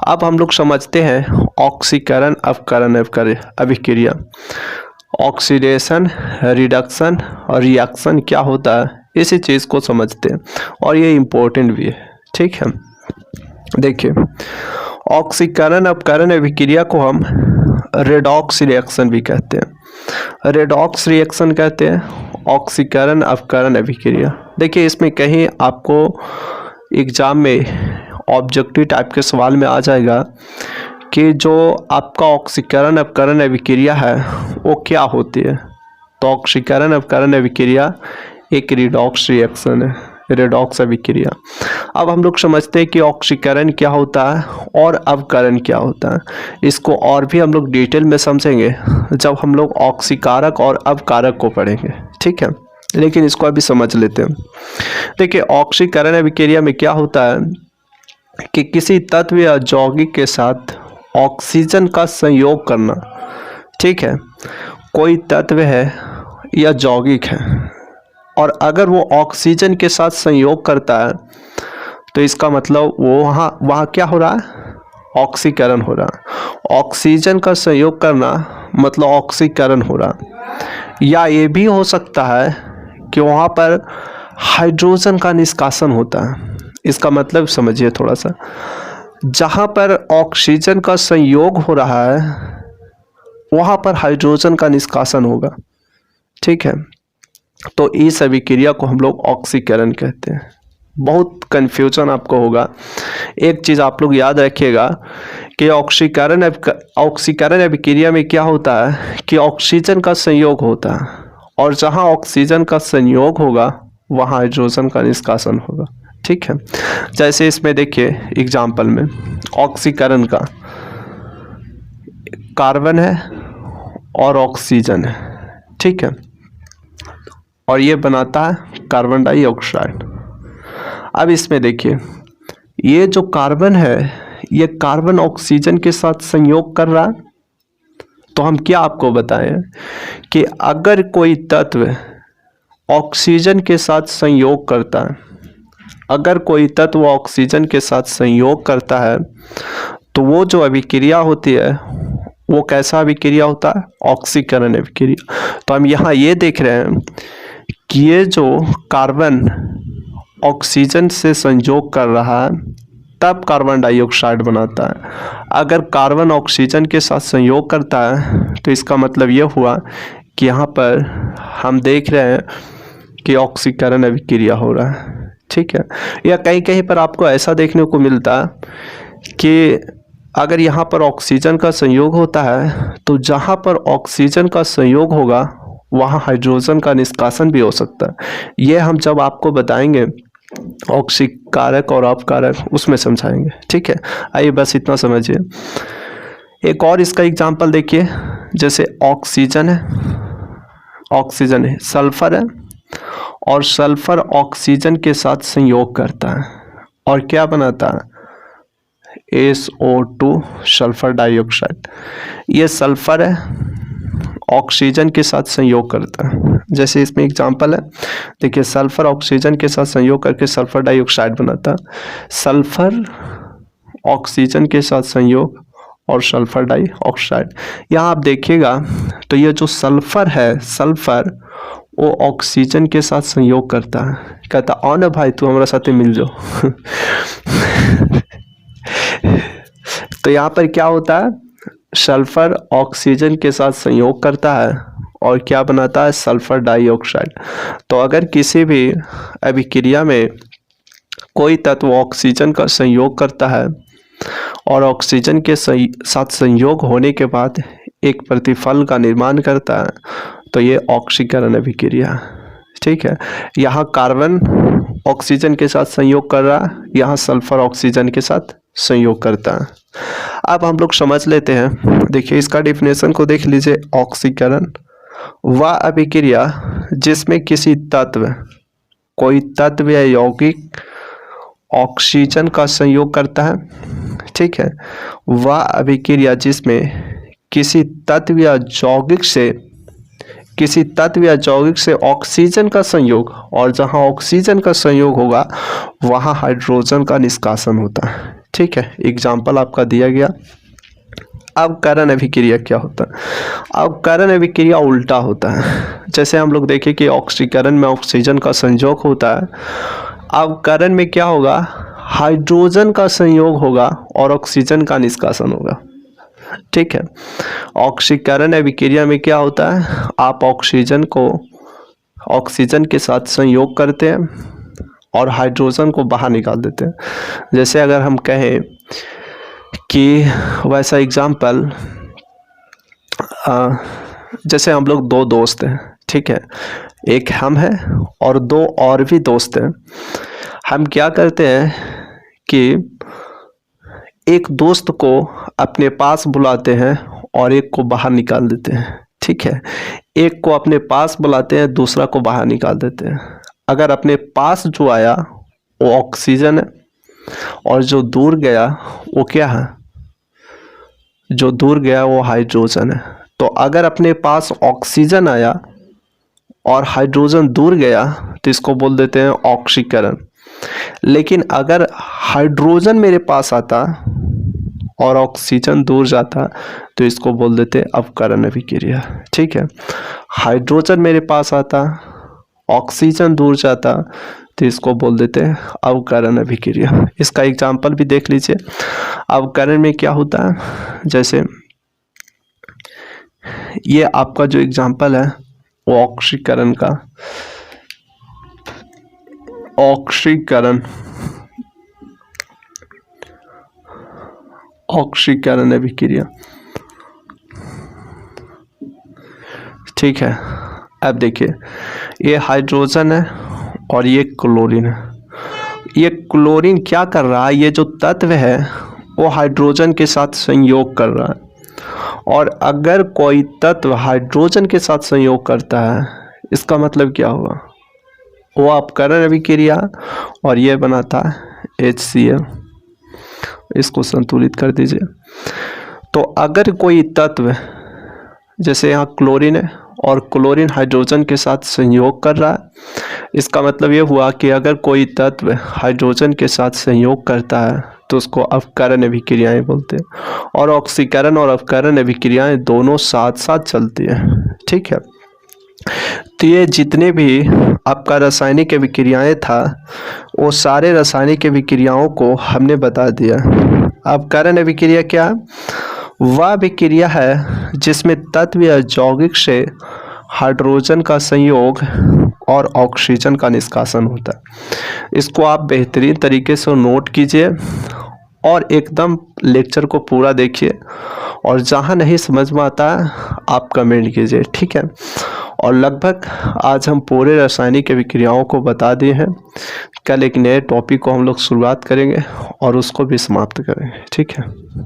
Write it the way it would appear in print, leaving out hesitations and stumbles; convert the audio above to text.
अब हम लोग समझते हैं ऑक्सीकरण अपकरण अभिक्रिया। ऑक्सीडेशन, रिडक्शन और रिएक्शन क्या होता है, इसी चीज़ को समझते हैं और ये इम्पोर्टेंट भी है। ठीक है, देखिए ऑक्सीकरण अपकरण अभिक्रिया को हम रेडॉक्स रिएक्शन भी कहते हैं। रेडॉक्स रिएक्शन कहते हैं ऑक्सीकरण अपकरण अभिक्रिया। देखिए इसमें कहीं आपको एग्जाम में ऑब्जेक्टिव टाइप के सवाल में आ जाएगा कि जो आपका ऑक्सीकरण अपकरण अभिक्रिया है वो क्या होती है। तो ऑक्सीकरण अपकरण अभिक्रिया एक रिडॉक्स रिएक्शन है, रेडॉक्स अभिक्रिया। अब हम लोग समझते हैं कि ऑक्सीकरण क्या होता है और अपकरण क्या होता है। इसको और भी हम लोग डिटेल में समझेंगे जब हम लोग ऑक्सीकारक और अपकारक को पढ़ेंगे। ठीक है, लेकिन इसको अभी समझ लेते हैं। देखिए ऑक्सीकरण अभिक्रिया में क्या होता है कि किसी तत्व या यौगिक के साथ ऑक्सीजन का संयोग करना। ठीक है, कोई तत्व है या यौगिक है और अगर वो ऑक्सीजन के साथ संयोग करता है तो इसका मतलब वो वहाँ क्या हो रहा है, ऑक्सीकरण हो रहा है। ऑक्सीजन का संयोग करना मतलब ऑक्सीकरण हो रहा। या ये भी हो सकता है कि वहाँ पर हाइड्रोजन का निष्कासन होता है। इसका मतलब समझिए थोड़ा सा, जहाँ पर ऑक्सीजन का संयोग हो रहा है वहाँ पर हाइड्रोजन का निष्कासन होगा। ठीक है, तो इस अभिक्रिया को हम लोग ऑक्सीकरण कहते हैं। बहुत कन्फ्यूजन आपको होगा। एक चीज़ आप लोग याद रखिएगा कि ऑक्सीकरण अभिक्रिया में क्या होता है कि ऑक्सीजन का संयोग होता है और जहाँ ऑक्सीजन का संयोग होगा वहाँ हाइड्रोजन का निष्कासन होगा। ठीक है, जैसे इसमें देखिए एग्जाम्पल में ऑक्सीकरण का कार्बन है और ऑक्सीजन है। ठीक है, और ये बनाता है कार्बन डाइऑक्साइड। अब इसमें देखिए ये जो कार्बन है ये कार्बन ऑक्सीजन के साथ संयोग कर रहा है। तो हम क्या आपको बताएं कि अगर कोई तत्व ऑक्सीजन के साथ संयोग करता है, अगर कोई तत्व ऑक्सीजन के साथ संयोग करता है तो वो जो अभिक्रिया होती है वो कैसा अभिक्रिया होता है, ऑक्सीकरण अभिक्रिया। तो हम यहाँ ये देख रहे हैं कि ये जो कार्बन ऑक्सीजन से संयोग कर रहा है तब कार्बन डाइऑक्साइड बनाता है। अगर कार्बन ऑक्सीजन के साथ संयोग करता है तो इसका मतलब ये हुआ कि यहाँ पर हम देख रहे हैं कि ऑक्सीकरण अभिक्रिया हो रहा है। ठीक है, या कहीं कहीं पर आपको ऐसा देखने को मिलता है कि अगर यहाँ पर ऑक्सीजन का संयोग होता है तो जहाँ पर ऑक्सीजन का संयोग होगा वहाँ हाइड्रोजन का निष्कासन भी हो सकता है। ये हम जब आपको बताएंगे ऑक्सीकारक और अपकारक उसमें समझाएंगे। ठीक है, आइए बस इतना समझिए। एक और इसका एग्जांपल देखिए, जैसे ऑक्सीजन है, सल्फर है और सल्फर ऑक्सीजन के साथ संयोग करता है और क्या बनाता है, SO2 सल्फर डाइऑक्साइड। ये सल्फर है ऑक्सीजन के साथ संयोग करता है। जैसे इसमें एग्जांपल है, देखिए सल्फर ऑक्सीजन के साथ संयोग करके सल्फर डाइऑक्साइड बनाता है। सल्फर ऑक्सीजन के साथ संयोग और सल्फर डाइऑक्साइड। यहाँ आप देखिएगा तो ये जो सल्फर है, सल्फर वो ऑक्सीजन के साथ संयोग करता है, कहता आओ ना भाई तू हमारे साथ मिल जाओ। तो यहाँ पर क्या होता है, सल्फर ऑक्सीजन के साथ संयोग करता है और क्या बनाता है, सल्फर डाइऑक्साइड। तो अगर किसी भी अभिक्रिया में कोई तत्व ऑक्सीजन का संयोग करता है और ऑक्सीजन के साथ संयोग होने के बाद एक प्रतिफल का निर्माण करता है तो ये ऑक्सीकरण अभिक्रिया। ठीक है, यहाँ कार्बन ऑक्सीजन के साथ संयोग कर रहा है, यहाँ सल्फर ऑक्सीजन के साथ संयोग करता है। अब हम लोग समझ लेते हैं। देखिए इसका डेफिनेशन को देख लीजिए। ऑक्सीकरण वह अभिक्रिया जिसमें किसी तत्व, कोई तत्व या यौगिक ऑक्सीजन का संयोग करता है। ठीक है, वह अभिक्रिया जिसमें किसी तत्व या यौगिक से ऑक्सीजन का संयोग, और जहां ऑक्सीजन का संयोग होगा वहां हाइड्रोजन का निष्कासन होता है। ठीक है, एग्जाम्पल आपका दिया गया। अब कारण अभिक्रिया क्या होता है? अब कारण अभिक्रिया उल्टा होता है। जैसे हम लोग देखें कि ऑक्सीकरण में ऑक्सीजन का संयोग होता है, अब कारण में क्या होगा? हाइड्रोजन का संयोग होगा और ऑक्सीजन का निष्कासन होगा। ठीक है, ऑक्सीकरण अभिक्रिया में क्या होता है? आप ऑक्सीजन को ऑक्सीजन के साथ संयोग करते हैं और हाइड्रोजन को बाहर निकाल देते हैं। जैसे अगर हम कहें कि वैसा एग्जाम्पल, जैसे हम लोग दो दोस्त हैं, ठीक है, एक हम है और दो और भी दोस्त हैं। हम क्या करते हैं कि एक दोस्त को अपने पास बुलाते हैं और एक को बाहर निकाल देते हैं। ठीक है, एक को अपने पास बुलाते हैं, दूसरा को बाहर निकाल देते हैं। अगर अपने पास जो आया वो ऑक्सीजन है और जो दूर गया वो क्या है? जो दूर गया वो हाइड्रोजन है। तो अगर अपने पास ऑक्सीजन आया और हाइड्रोजन दूर गया तो इसको बोल देते हैं ऑक्सीकरण। लेकिन अगर हाइड्रोजन मेरे पास आता और ऑक्सीजन दूर जाता तो इसको बोल देते हैं अपकरण अभिक्रिया। ठीक है, हाइड्रोजन मेरे पास आता, ऑक्सीजन दूर जाता तो इसको बोल देते हैं अवकरण अभिक्रिया। इसका एग्जाम्पल भी देख लीजिए। अवकरण में क्या होता है? जैसे ये आपका जो एग्जाम्पल है वो ऑक्सीकरण का, ऑक्सीकरण अभिक्रिया। ठीक है, अब देखिए ये हाइड्रोजन है और ये क्लोरीन है। ये क्लोरीन क्या कर रहा है? ये जो तत्व है वो हाइड्रोजन के साथ संयोग कर रहा है, और अगर कोई तत्व हाइड्रोजन के साथ संयोग करता है इसका मतलब क्या हुआ? वो अपकरण अभिक्रिया और ये बनाता है HCl। इसको संतुलित कर दीजिए। तो अगर कोई तत्व, जैसे यहाँ क्लोरीन है और क्लोरीन हाइड्रोजन के साथ संयोग कर रहा है, इसका मतलब ये हुआ कि अगर कोई तत्व हाइड्रोजन के साथ संयोग करता है तो उसको अपकरण अभिक्रियाएं बोलते हैं। और ऑक्सीकरण और अपकरण अभिक्रियाएं दोनों साथ साथ चलती हैं। ठीक है, तो ये जितने भी आपका रासायनिक अभिक्रियाएं था वो सारे रासायनिक अभिक्रियाओं को हमने बता दिया। अपकरण अभिक्रिया क्या? वह अभिक्रिया है जिसमें तत्व या यौगिक से हाइड्रोजन का संयोग और ऑक्सीजन का निष्कासन होता है। इसको आप बेहतरीन तरीके से नोट कीजिए और एकदम लेक्चर को पूरा देखिए, और जहाँ नहीं समझ में आता है आप कमेंट कीजिए। ठीक है, और लगभग आज हम पूरे रासायनिक अभिक्रियाओं को बता दिए हैं। कल एक नए टॉपिक को हम लोग शुरुआत करेंगे और उसको भी समाप्त करेंगे। ठीक है।